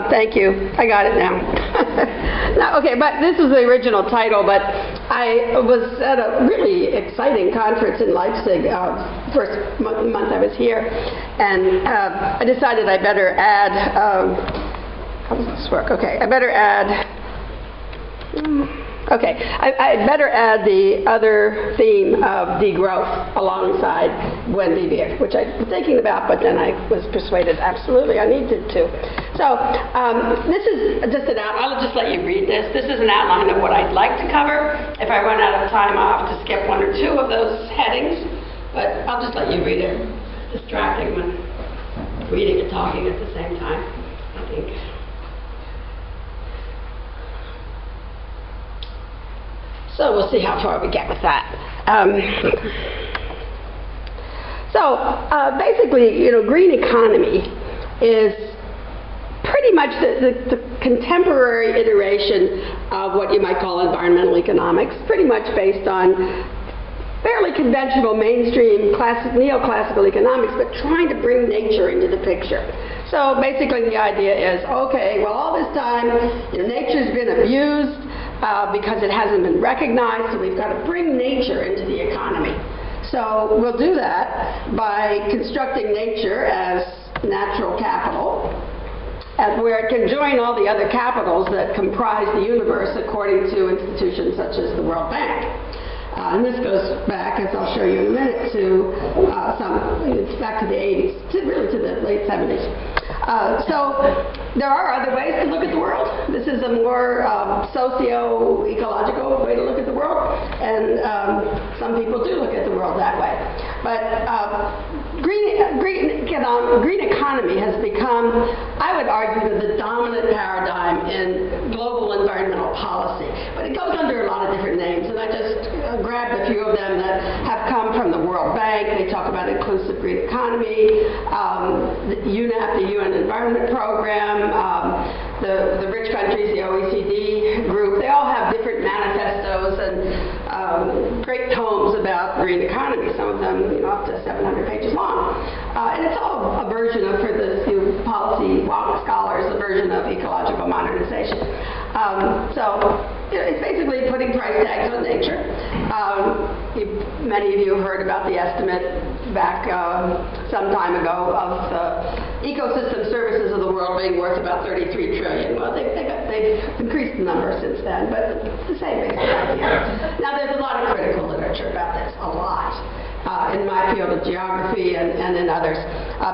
Thank you. I got it now. No, okay, but this is the original title, but I was at a really exciting conference in Leipzig, first month I was here, and I decided I better add, how does this work? Okay, I better add, I'd better add the other theme of degrowth alongside Buen Vivir, which I've been thinking about, but then I was persuaded absolutely I needed to. So this is just an outline. I'll just let you read this. This is an outline of what I'd like to cover. If I run out of time, I'll have to skip one or two of those headings, but I'll just let you read it. It's distracting when reading and talking at the same time, I think. So we'll see how far we get with that. Basically, green economy is pretty much the contemporary iteration of what you might call environmental economics, pretty much based on fairly conventional mainstream neoclassical economics, but trying to bring nature into the picture. So basically the idea is, okay, well, all this time nature's been abused, because it hasn't been recognized, so we've got to bring nature into the economy. So we'll do that by constructing nature as natural capital, and where it can join all the other capitals that comprise the universe according to institutions such as the World Bank. And this goes back, as I'll show you in a minute, to it's back to the 80s, really to the late 70s. So there are other ways to look at the world. This is a more socio-ecological way to look at the world, and some people do look at the world that way. But green economy has become, I would argue, the dominant paradigm in global environmental policy. But it goes under a lot of different names, and I just grabbed a few of them that have come from the World Bank. They talk about inclusive green economy, the UNEP, the UN Environment Program, the rich countries, the OECD group. They all have different manifestos and great tomes about green economy, some of them up to 700 pages long. And it's all a version of, for the policy scholars, a version of ecological modernization. It's basically putting price tags on nature. Many of you heard about the estimate back some time ago of the ecosystem services of the world being worth about $33 trillion. Well, they've increased the number since then, but it's the same basic idea. Now, there's a lot of critical literature about this, a lot. In my field of geography and in others,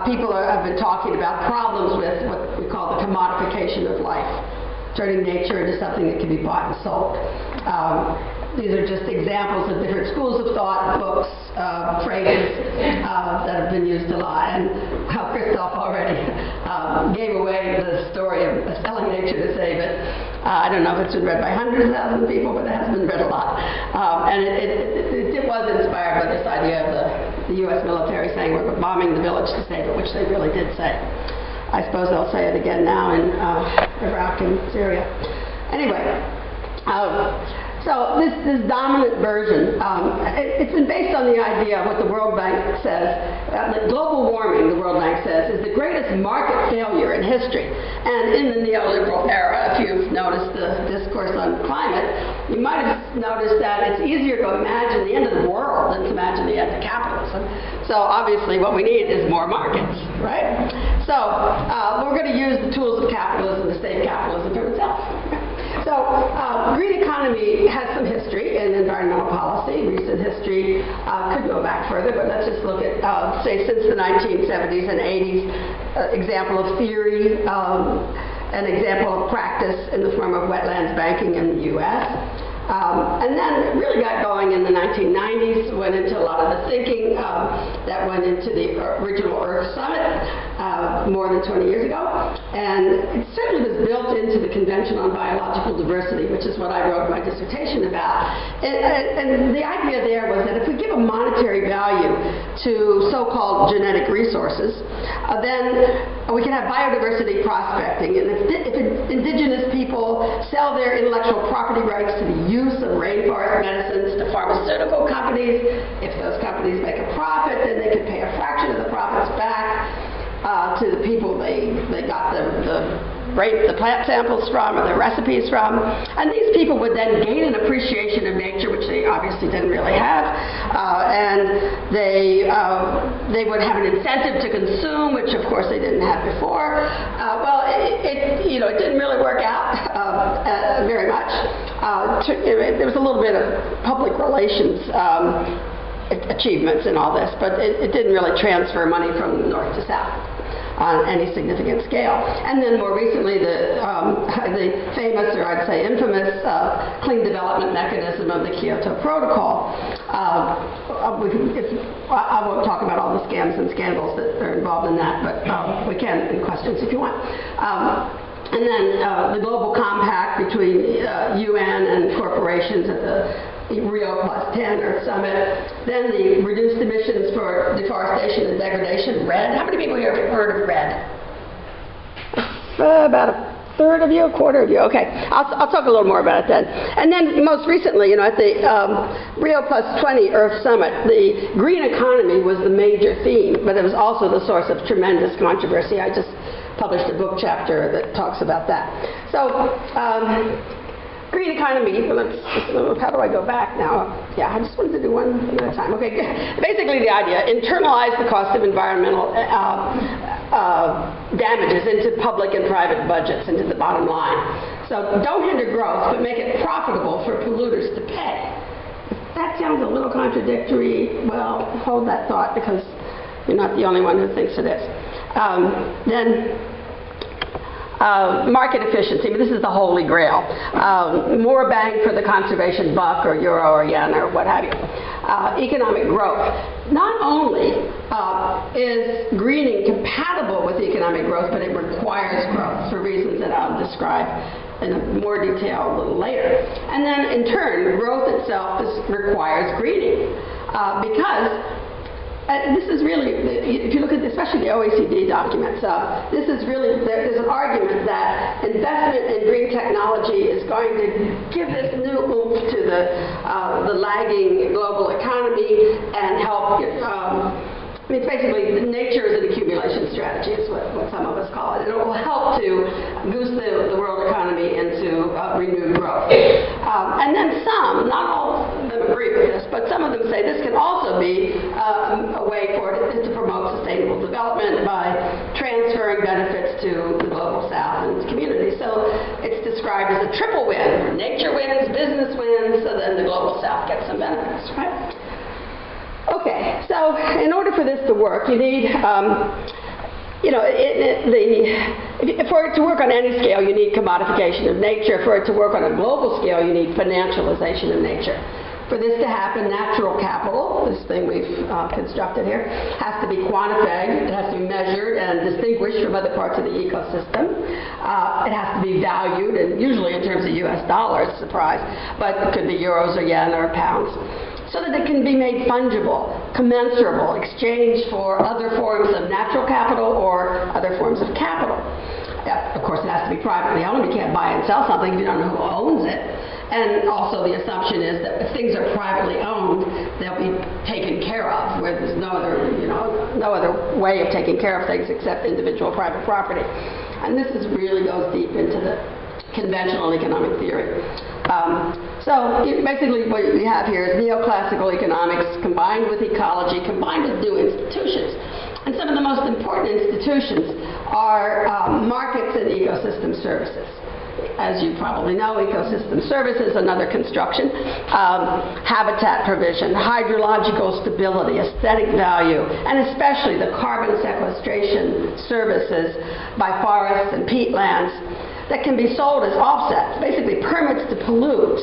people have been talking about problems with what we call the commodification of life, turning nature into something that can be bought and sold. These are just examples of different schools of thought, books, phrases that have been used a lot. And Christoph already gave away the story of selling nature to save it. I don't know if it's been read by hundreds of thousands of people, but it has been read a lot. And it was inspired by this idea of the U.S. military saying we're bombing the village to save it, which they really did say. I suppose they'll say it again now in Iraq and Syria. Anyway, so this dominant version, it's been based on the idea of what the World Bank says, that global warming, the World Bank says, is the greatest market failure in history. And in the neoliberal era, if you've noticed the discourse on climate, you might have noticed that it's easier to imagine the end of the world than to imagine the end of capitalism. So obviously what we need is more markets, right? So we're going to use the tools of capitalism to save capitalism from itself. So green economy has some history in environmental policy. Recent history could go back further, but let's just look at, say, since the 1970s and 80s, example of theory, an example of practice in the form of wetlands banking in the U.S. And then it really got going in the 1990s, went into a lot of the thinking that went into the original Earth Summit more than 20 years ago. And it certainly was built into the Convention on Biological Diversity, which is what I wrote my dissertation about. And the idea there was that if we give a monetary value to so-called genetic resources, then we can have biodiversity prospecting. And if indigenous people sell their intellectual property rights to the use of rainforest medicines to pharmaceutical companies, if those companies make a profit, then they could pay a fraction of the profits back to the people they got the scrape the plant samples from or the recipes from. And these people would then gain an appreciation of nature, which they obviously didn't really have, and they would have an incentive to consume, which of course they didn't have before. Well, it didn't really work out very much. There was a little bit of public relations achievements in all this, but it didn't really transfer money from north to south on any significant scale. And then more recently, the famous, or I'd say infamous, clean development mechanism of the Kyoto Protocol. I won't talk about all the scams and scandals that are involved in that, but we can in questions if you want. And then the global compact between UN and corporations at the Rio +10 Earth Summit. Then the reduced emissions for deforestation and degradation, RED. How many people here have heard of RED? About a third of you, a quarter of you. Okay, I'll talk a little more about it then. And then most recently, at the Rio +20 Earth Summit, the green economy was the major theme, but it was also the source of tremendous controversy. I just published a book chapter that talks about that. So, green economy, how do I go back now? Yeah, I just wanted to do one at a time. Okay, basically the idea, internalize the cost of environmental damages into public and private budgets, into the bottom line. So don't hinder growth, but make it profitable for polluters to pay. If that sounds a little contradictory, well, hold that thought, because you're not the only one who thinks it is. Market efficiency, but this is the holy grail. More bang for the conservation buck, or euro or yen, or what have you. Economic growth. Not only is greening compatible with economic growth, but it requires growth for reasons that I'll describe in more detail a little later. And then, in turn, growth itself requires greening because this is really, if you look at, especially the OECD documents, this is really, there's an argument that investment in green technology is going to give this new oomph to the lagging global economy and help, it's basically, nature is an accumulation strategy, is what some of us call it. It will help to boost the world economy into renewed growth. And then some, not all of them agree with this, but some of them say this can also be a way for it to promote sustainable development by transferring benefits to the global south and its communities. So it's described as a triple win. Nature wins, business wins, so then the global south gets some benefits, right? Okay, so in order for this to work, you need, for it to work on any scale, you need commodification of nature. For it to work on a global scale, you need financialization of nature. For this to happen, natural capital, this thing we've constructed here, has to be quantified, it has to be measured and distinguished from other parts of the ecosystem. It has to be valued, and usually in terms of US dollars, surprise, but it could be euros or yen or pounds, so that it can be made fungible, commensurable, exchanged for other forms of natural capital or other forms of capital. Of course, it has to be privately owned. You can't buy and sell something if you don't know who owns it. And also the assumption is that if things are privately owned, they'll be taken care of, where there's no other way of taking care of things except individual private property. And this really goes deep into the conventional economic theory. So basically what we have here is neoclassical economics combined with ecology, combined with new institutions. And some of the most important institutions are markets and ecosystem services. As you probably know, ecosystem services, another construction, habitat provision, hydrological stability, aesthetic value, and especially the carbon sequestration services by forests and peatlands that can be sold as offsets, basically permits to pollute,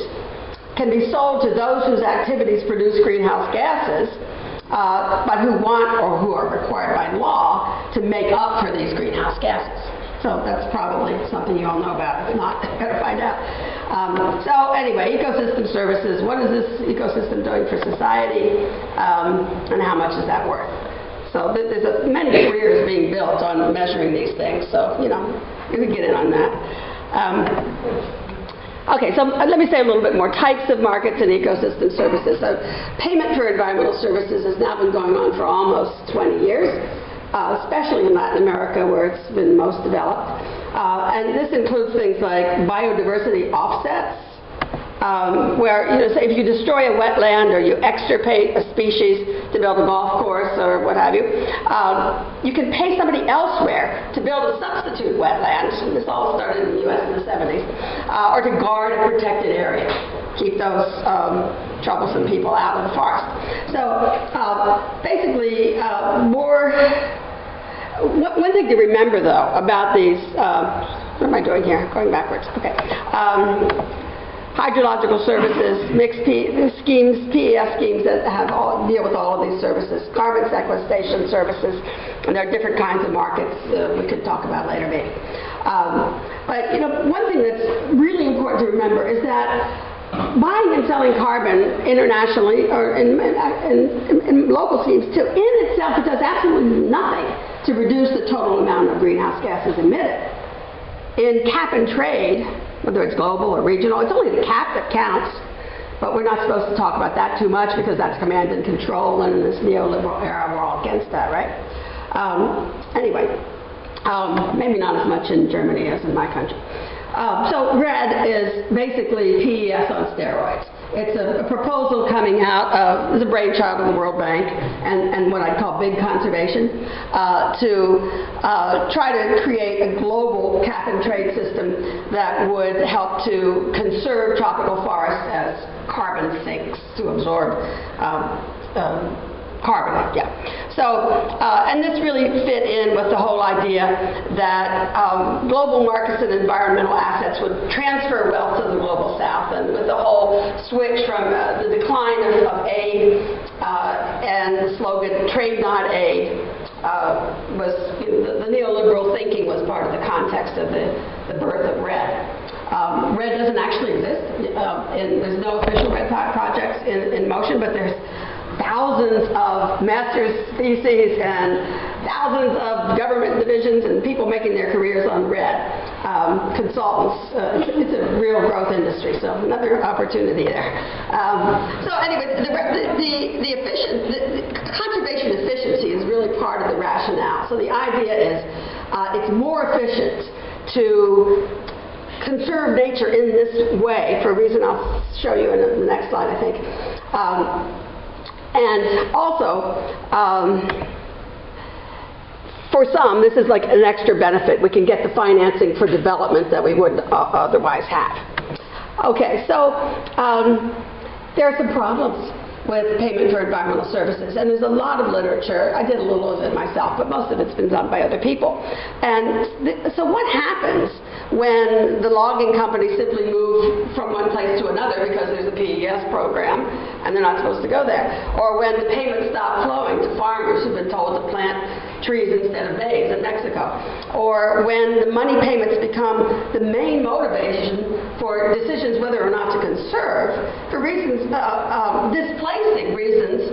can be sold to those whose activities produce greenhouse gases, but who want or who are required by law to make up for these greenhouse gases. So that's probably something you all know about. If not, better find out. So anyway, ecosystem services, what is this ecosystem doing for society, and how much is that worth? So there's many careers being built on measuring these things, so, you can get in on that. Okay, so let me say a little bit more. Types of markets and ecosystem services. So payment for environmental services has now been going on for almost 20 years. Especially in Latin America, where it's been most developed. And this includes things like biodiversity offsets, where, say if you destroy a wetland or you extirpate a species to build a golf course or what have you, you can pay somebody elsewhere to build a substitute wetland. And this all started in the U.S. in the 70s, or to guard a protected area, keep those troublesome people out of the forest. So basically, one thing to remember, though, about these, what am I doing here? Going backwards. Okay. Hydrological services, mixed schemes, PES schemes that deal with all of these services, carbon sequestration services, and there are different kinds of markets we could talk about later, maybe. But one thing that's really important to remember is that buying and selling carbon internationally or in local schemes too, in itself, it does absolutely nothing to reduce the total amount of greenhouse gases emitted. In cap and trade, whether it's global or regional, it's only the cap that counts, but we're not supposed to talk about that too much because that's command and control, and in this neoliberal era, we're all against that, right? Anyway, maybe not as much in Germany as in my country. So RED is basically PES on steroids. It's a proposal coming out of the brainchild of the World Bank and what I'd call big conservation to try to create a global cap and trade system that would help to conserve tropical forests as carbon sinks to absorb carbon, yeah. So, and this really fit in with the whole idea that global markets and environmental assets would transfer wealth to the global south, and with the whole switch from the decline of aid and the slogan "Trade not aid" was the neoliberal thinking was part of the context of the birth of RED. RED doesn't actually exist. There's no official RED projects in motion, but there's thousands of master's theses and thousands of government divisions and people making their careers on RED. Consultants, it's a real growth industry, so another opportunity there. So anyway, the conservation efficiency is really part of the rationale. So the idea is it's more efficient to conserve nature in this way, for a reason I'll show you in the next slide, I think. And also, for some, this is like an extra benefit. We can get the financing for development that we wouldn't otherwise have. Okay, so there are some problems with payment for environmental services, and there's a lot of literature. I did a little of it myself, but most of it's been done by other people. And so what happens when the logging companies simply move from one place to another because there's a PES program and they're not supposed to go there? Or when the payments stop flowing to farmers who've been told to plant trees instead of maize in Mexico? Or when the money payments become the main motivation for decisions whether or not to conserve, for reasons, displacing reasons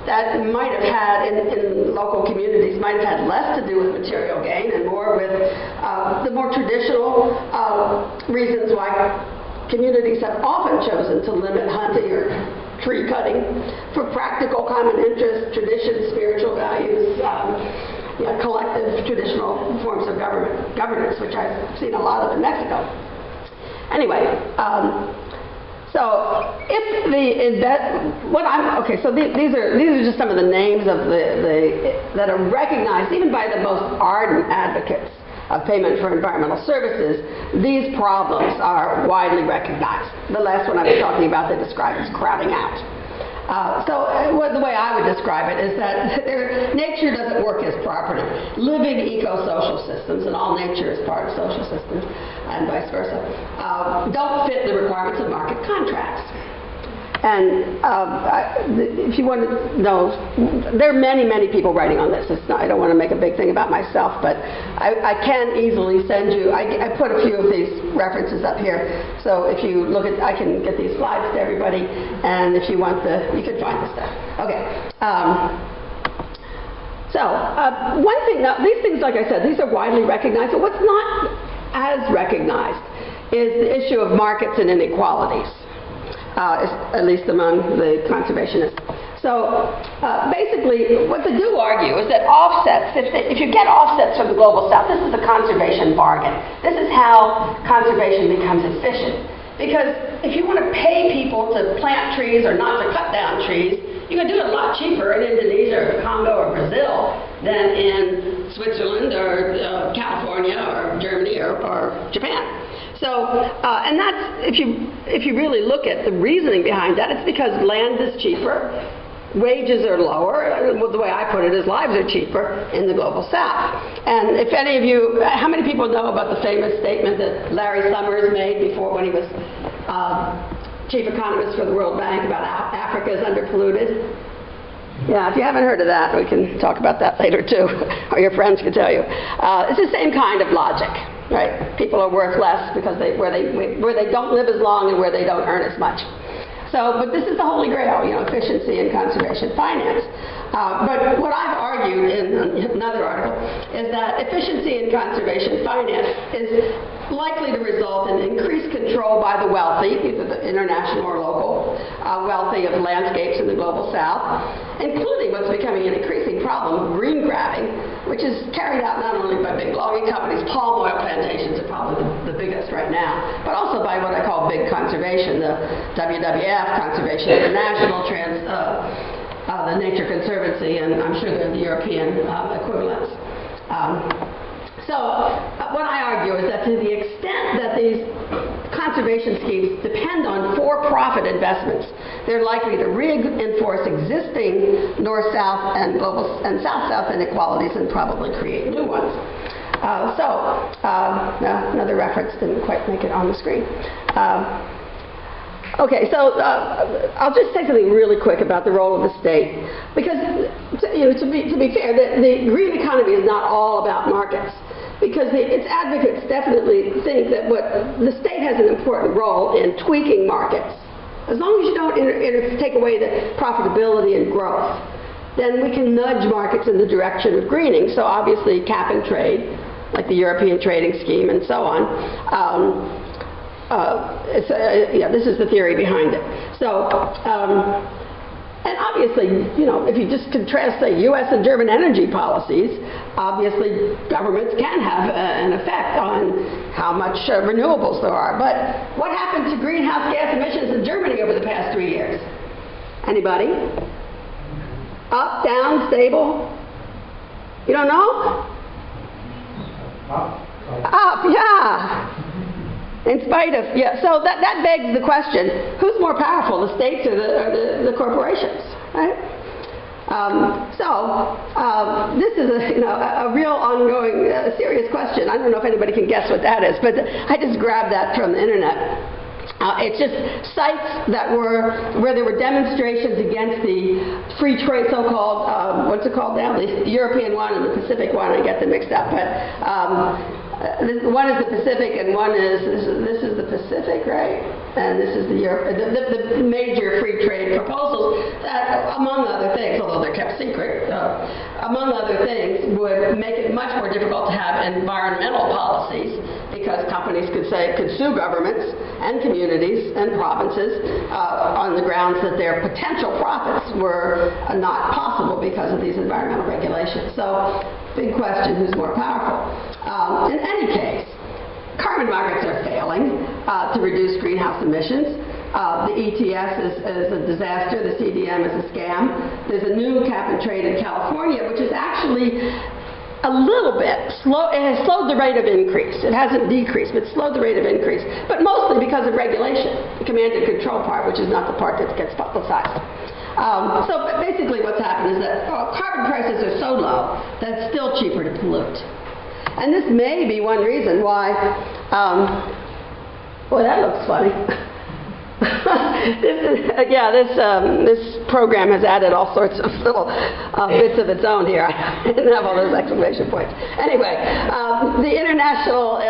that might have had in local communities, might have had less to do with material gain and more with the more traditional reasons why communities have often chosen to limit hunting or tree cutting for practical common interests, traditions, spiritual values, collective traditional forms of governance, which I've seen a lot of in Mexico. Anyway, so if so these are just some of the names of that are recognized even by the most ardent advocates of payment for environmental services. These problems are widely recognized. The last one I was talking about they describe as crowding out. The way I would describe it is that nature doesn't work as property. Living eco-social systems, and all nature is part of social systems, and vice versa, don't fit the requirements of market contracts. And if you want to know, there are many, many people writing on this. I don't want to make a big thing about myself, but I can easily send you, I put a few of these references up here. So if you look at, I can get these slides to everybody, and if you want you can find the stuff. Okay. One thing, now, these things, like I said, these are widely recognized, but what's not as recognized is the issue of markets and inequalities. At least among the conservationists. So basically, what they do argue is that offsets, if you get offsets from the global south, this is a conservation bargain. This is how conservation becomes efficient. Because if you want to pay people to plant trees or not to cut down trees, you can do it a lot cheaper in Indonesia or Congo or Brazil than in Switzerland or California or Germany or Japan. So, and that's, if you really look at the reasoning behind that, it's because land is cheaper, wages are lower. Well, the way I put it is lives are cheaper in the global south. And if any of you, how many people know about the famous statement that Larry Summers made before when he was chief economist for the World Bank about Africa is underpolluted? Yeah, if you haven't heard of that, we can talk about that later too, or your friends can tell you. It's the same kind of logic, right? People are worth less because where they don't live as long and where they don't earn as much. So, but this is the holy grail, efficiency and conservation finance. But what I've argued in another article is that efficiency and conservation finance is likely to result in increased control by the wealthy, either the international or local, wealthy of landscapes in the global south, including what's becoming an increasing problem, green grabbing, which is carried out not only by big logging companies, palm oil plantations are probably the biggest right now, but also by what I call big conservation, the WWF, Conservation International, the Nature Conservancy, and I'm sure they're the European equivalents. So what I argue is that to the extent that these conservation schemes depend on for-profit investments, they're likely to reinforce existing north-south and global and south-south inequalities and probably create new ones. Another reference didn't quite make it on the screen. Okay, so I'll just say something really quick about the role of the state, because to be fair, the green economy is not all about markets, because its advocates definitely think that the state has an important role in tweaking markets. As long as you don't take away the profitability and growth, then we can nudge markets in the direction of greening. So obviously cap and trade, like the European trading scheme and so on. This is the theory behind it. So, and obviously, if you just contrast, say, U.S. and German energy policies, obviously governments can have an effect on how much renewables there are. But what happened to greenhouse gas emissions in Germany over the past 3 years? Anybody? Up, down, stable? You don't know? Up, yeah. In spite of, so that begs the question, who's more powerful, the states or the corporations, right? This is a real ongoing serious question. I don't know if anybody can guess what that is, but I just grabbed that from the internet. It's just sites that where there were demonstrations against the free trade, so-called, what's it called now? The European one and the Pacific one, I get them mixed up, but one is the Pacific and one is, this is the Pacific, right? And this is the major free trade proposals that, among other things, although they're kept secret, among other things, would make it much more difficult to have environmental policies, because companies could sue governments and communities and provinces on the grounds that their potential profits were not possible because of these environmental regulations. So, big question, who's more powerful? In any case, carbon markets are failing to reduce greenhouse emissions. The ETS is a disaster. The CDM is a scam. There's a new cap and trade in California, which is actually a little bit slow. It has slowed the rate of increase. It hasn't decreased, but slowed the rate of increase. But mostly because of regulation, the command and control part, which is not the part that gets publicized. So basically what's happened is that carbon prices are so low that it's still cheaper to pollute. And this may be one reason why, boy, that looks funny. This program has added all sorts of little bits of its own here. I didn't have all those exclamation points. Anyway, the International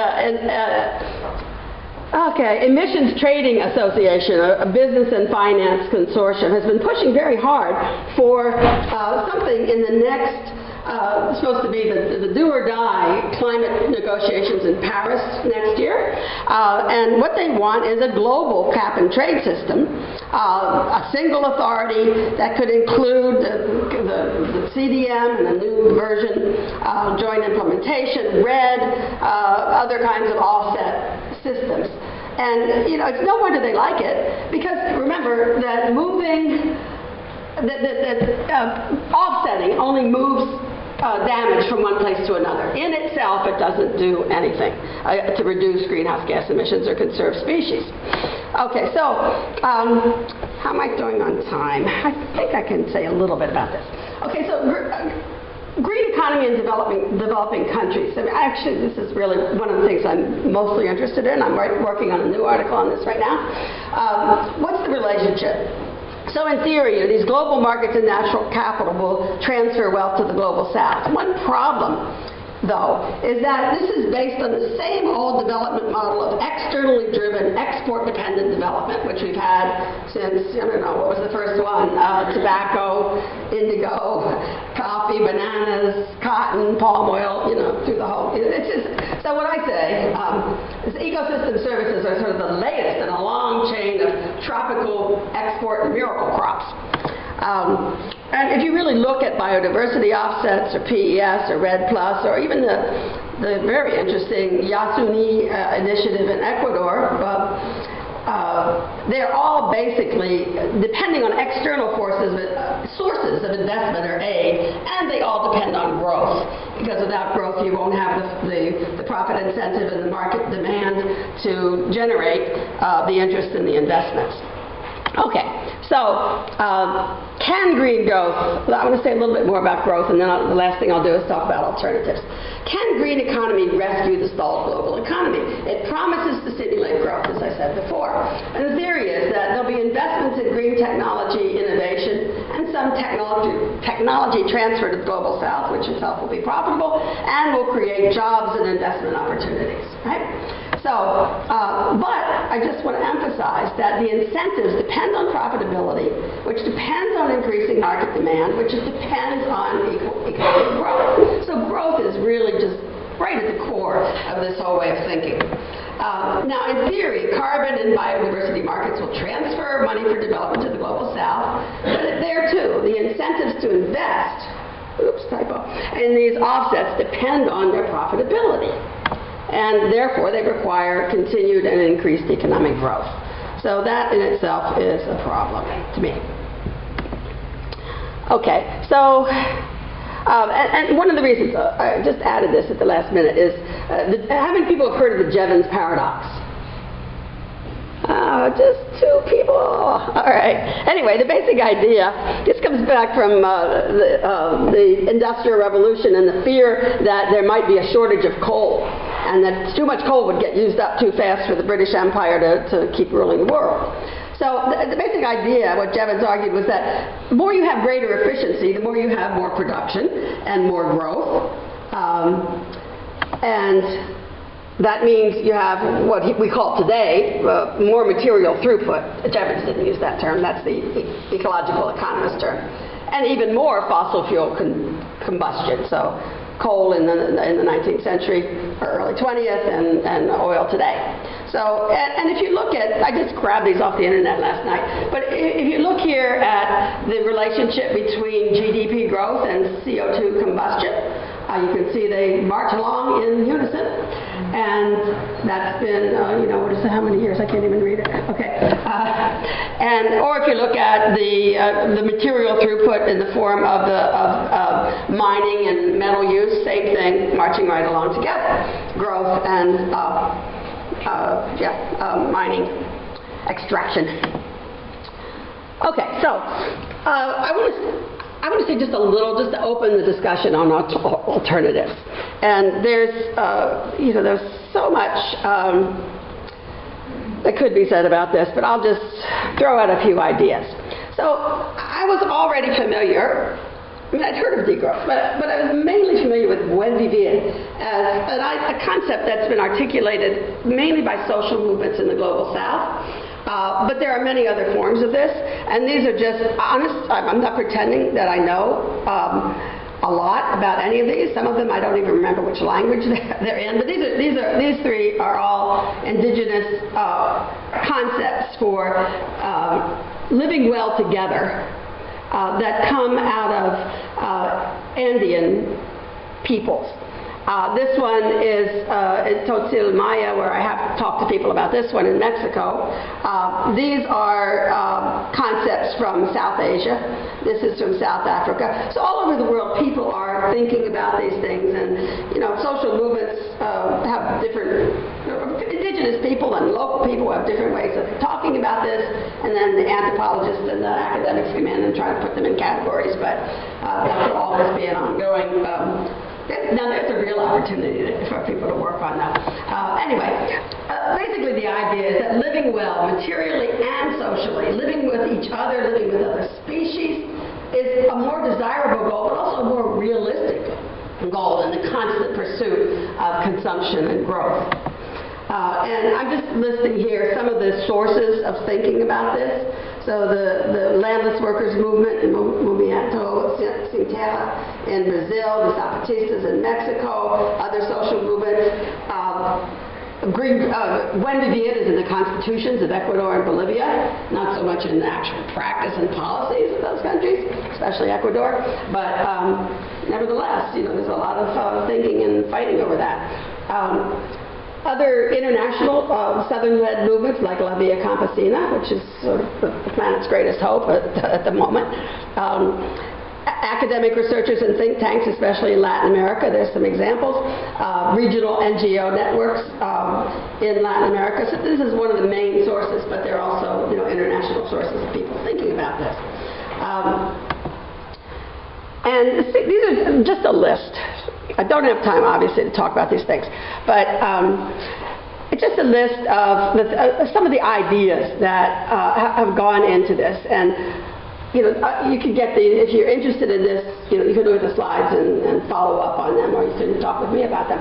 Emissions Trading Association, a business and finance consortium, has been pushing very hard for something in the next supposed to be the do or die climate negotiations in Paris next year. And what they want is a global cap and trade system, a single authority that could include the CDM and a new version, joint implementation, RED, other kinds of offset systems. And, you know, it's no wonder they like it, because remember that offsetting only moves damage from one place to another. In itself, it doesn't do anything to reduce greenhouse gas emissions or conserve species. Okay, so how am I doing on time? I think I can say a little bit about this. Okay, so green economy in developing countries. I mean, actually, this is really one of the things I'm mostly interested in. I'm working on a new article on this right now. What's the relationship? So in theory, these global markets and natural capital will transfer wealth to the global south. One problem, though, is that this is based on the same old development model of externally driven, export-dependent development, which we've had since, I don't know, what was the first one? Tobacco, indigo, coffee, bananas, cotton, palm oil, you know, through the whole, it's just, so what I say is ecosystem services are sort of the latest in a long chain of tropical export and miracle crops. And if you really look at biodiversity offsets or PES or RED Plus or even the very interesting Yasuni initiative in Ecuador, they're all basically depending on external sources of investment or aid, and they all depend on growth, because without growth you won't have the profit incentive and the market demand to generate the interest in the investments. Okay, so can green growth, I want to say a little bit more about growth, and then the last thing I'll do is talk about alternatives. Can green economy rescue the stalled global economy? It promises to stimulate growth, as I said before. And the theory is that there'll be investments in green technology innovation and some technology transfer to the global south, which itself will be profitable and will create jobs and investment opportunities, right? So, but I just want to emphasize that the incentives depend on profitability, which depends on increasing market demand, which depends on economic growth. So growth is really just right at the core of this whole way of thinking. Now, in theory, carbon and biodiversity markets will transfer money for development to the global south, but there too, the incentives to invest, in these offsets depend on their profitability. And therefore, they require continued and increased economic growth. So that in itself is a problem to me. Okay, so, and one of the reasons, I just added this at the last minute, is how many people have heard of the Jevons Paradox? Just two people. All right. Anyway, the basic idea, this comes back from the Industrial Revolution and the fear that there might be a shortage of coal, and that too much coal would get used up too fast for the British Empire to keep ruling the world. So the basic idea, what Jevons argued, was that the more you have greater efficiency, the more you have more production and more growth. And that means you have what we call today more material throughput. Jevons didn't use that term. That's the ecological economist term. And even more fossil fuel combustion. So coal in the 19th century or early 20th and oil today. So, and if you look at, I just grabbed these off the internet last night, but if you look here at the relationship between GDP growth and CO2 combustion, you can see they march along in unison, and that's been, what is it, how many years? I can't even read it. Okay. Or if you look at the material throughput in the form of mining and metal use, same thing, marching right along together. Growth and mining, extraction. Okay, so I want to say just a little, just to open the discussion on alternatives. And there's so much that could be said about this, but I'll just throw out a few ideas. So I was already familiar, I'd heard of degrowth, but I was mainly familiar with Buen Vivir as a concept that's been articulated mainly by social movements in the global south. But there are many other forms of this, and these are just honest. I'm not pretending that I know a lot about any of these. Some of them I don't even remember which language they're in, but these three are all indigenous concepts for living well together that come out of Andean peoples. This one is in Tzotzil Maya, where I have talked to people about this one in Mexico. These are concepts from South Asia. This is from South Africa. So all over the world, people are thinking about these things, and social movements have different, indigenous people and local people have different ways of talking about this, and then the anthropologists and the academics come in and try to put them in categories, but that will always be an ongoing. Now there's a real opportunity for people to work on that. Anyway, basically the idea is that living well, materially and socially, living with each other, living with other species, is a more desirable goal, but also a more realistic goal than the constant pursuit of consumption and growth. And I'm just listing here some of the sources of thinking about this. So the landless workers movement in Movimento Sem Terra in Brazil, the Zapatistas in Mexico, other social movements. Buen Vivir is in the constitutions of Ecuador and Bolivia, not so much in the actual practice and policies of those countries, especially Ecuador, but nevertheless, there's a lot of thinking and fighting over that. Other international Southern-led movements like La Via Campesina, which is sort of the planet's greatest hope at the moment. Academic researchers and think tanks, especially in Latin America, there's some examples. Regional NGO networks in Latin America. So this is one of the main sources, but there are also international sources of people thinking about this. And these are just a list. I don't have time, obviously, to talk about these things, but it's just a list of some of the ideas that have gone into this. And you can get these if you're interested in this. You can look at the slides and follow up on them, or you can talk with me about them.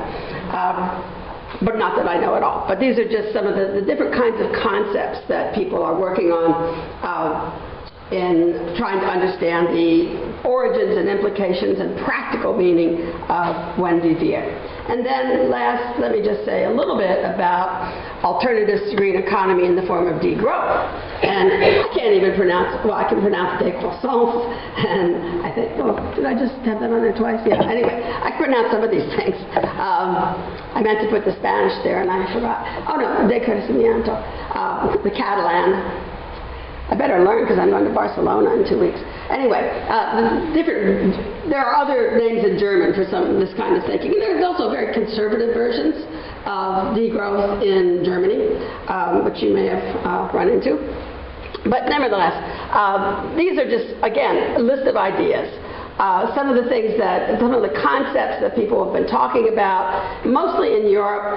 But not that I know it all. But these are just some of the different kinds of concepts that people are working on. In trying to understand the origins and implications and practical meaning of Buen Vivir. And then last, let me just say a little bit about alternatives to green economy in the form of degrowth. And I can't even pronounce, well, I can pronounce décroissance, and I think, oh, did I just have that on there twice? Yeah, anyway, I pronounce some of these things. I meant to put the Spanish there, and I forgot. Oh, no, decrecimiento, the Catalan. I better learn because I'm going to Barcelona in 2 weeks. Anyway, there are other names in German for some of this kind of thinking. And there's also very conservative versions of degrowth in Germany, which you may have run into. But nevertheless, these are just, again, a list of ideas. Some of the things some of the concepts that people have been talking about, mostly in Europe,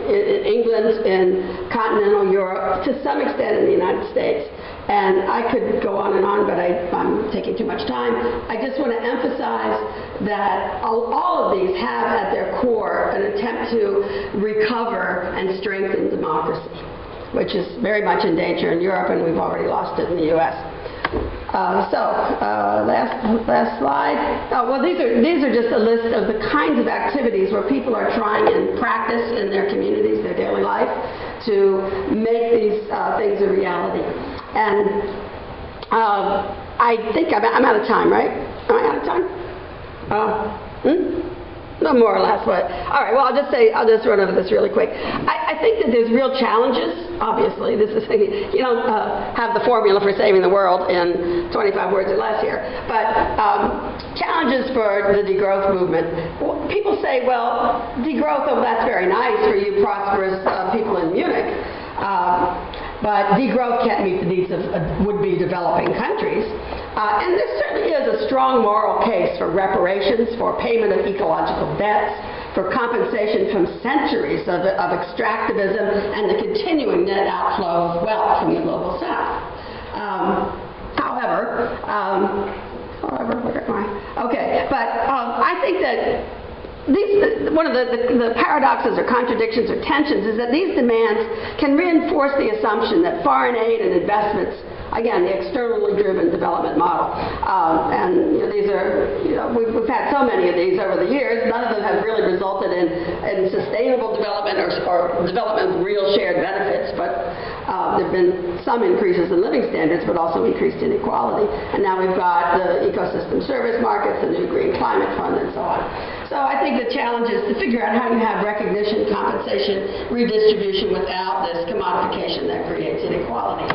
in England, in continental Europe, to some extent in the United States. And I could go on and on, but I'm taking too much time. I just want to emphasize that all of these have at their core an attempt to recover and strengthen democracy, which is very much in danger in Europe, and we've already lost it in the U.S. Last slide. Well, these are just a list of the kinds of activities where people are trying in practice in their communities, their daily life, to make these things a reality. And I think I'm out of time, right? Am I out of time? No, more or less, but all right. Well, I'll just run over this really quick. I think that there's real challenges. Obviously, this is you don't have the formula for saving the world in 25 words or less here, but challenges for the degrowth movement. People say, well, degrowth, oh, that's very nice for you prosperous people in Munich. But degrowth can't meet the needs of would-be developing countries. And there certainly is a strong moral case for reparations, for payment of ecological debts, for compensation from centuries of extractivism and the continuing net outflow of wealth from the global south. However, where am I? Okay, but I think that one of the paradoxes or contradictions or tensions is that these demands can reinforce the assumption that foreign aid and investments again, the externally driven development model. And these are, we've had so many of these over the years. None of them have really resulted in sustainable development or development with real shared benefits, but there have been some increases in living standards, but also increased inequality. And now we've got the ecosystem service markets, the new green climate fund, and so on. So I think the challenge is to figure out how you have recognition, compensation, redistribution without this commodification that creates inequality.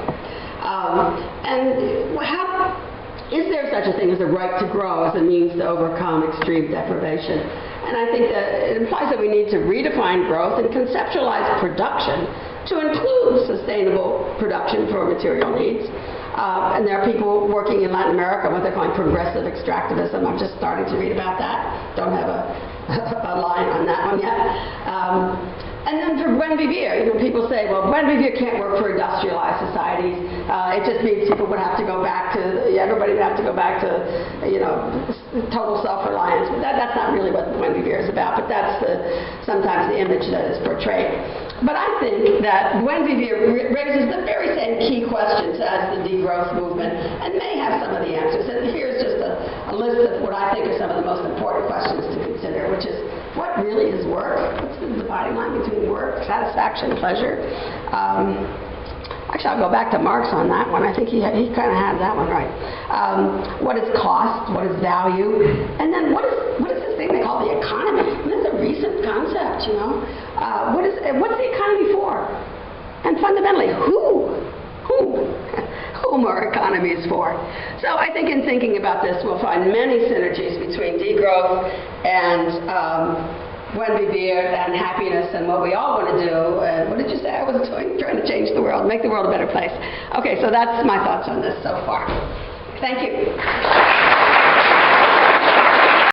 Is there such a thing as a right to grow as a means to overcome extreme deprivation? And I think that it implies that we need to redefine growth and conceptualize production to include sustainable production for material needs. And there are people working in Latin America, what they're calling progressive extractivism. I'm just starting to read about that. Don't have a line on that one yet. And then for Buen Vivir, people say, well, Buen Vivir can't work for industrialized societies. It just means people would have to go back to, everybody would have to go back to, total self-reliance. But that's not really what Buen Vivir is about, but that's sometimes the image that is portrayed. But I think that Buen Vivir raises the very same key questions as the degrowth movement and may have some of the answers. And here's just a list of what I think are some of the most important questions to consider, which is, what really is work? What's the dividing line between work, satisfaction, pleasure? Actually, I'll go back to Marx on that one. I think he kind of had that one right. What is cost? What is value? And then what is this thing they call the economy? And that's a recent concept, what's the economy for? And fundamentally, whom are economies for? So I think in thinking about this, we'll find many synergies between degrowth and Buen Vivir and happiness and what we all want to do. And what did you say I was doing? Trying to change the world, make the world a better place. Okay, so that's my thoughts on this so far. Thank you.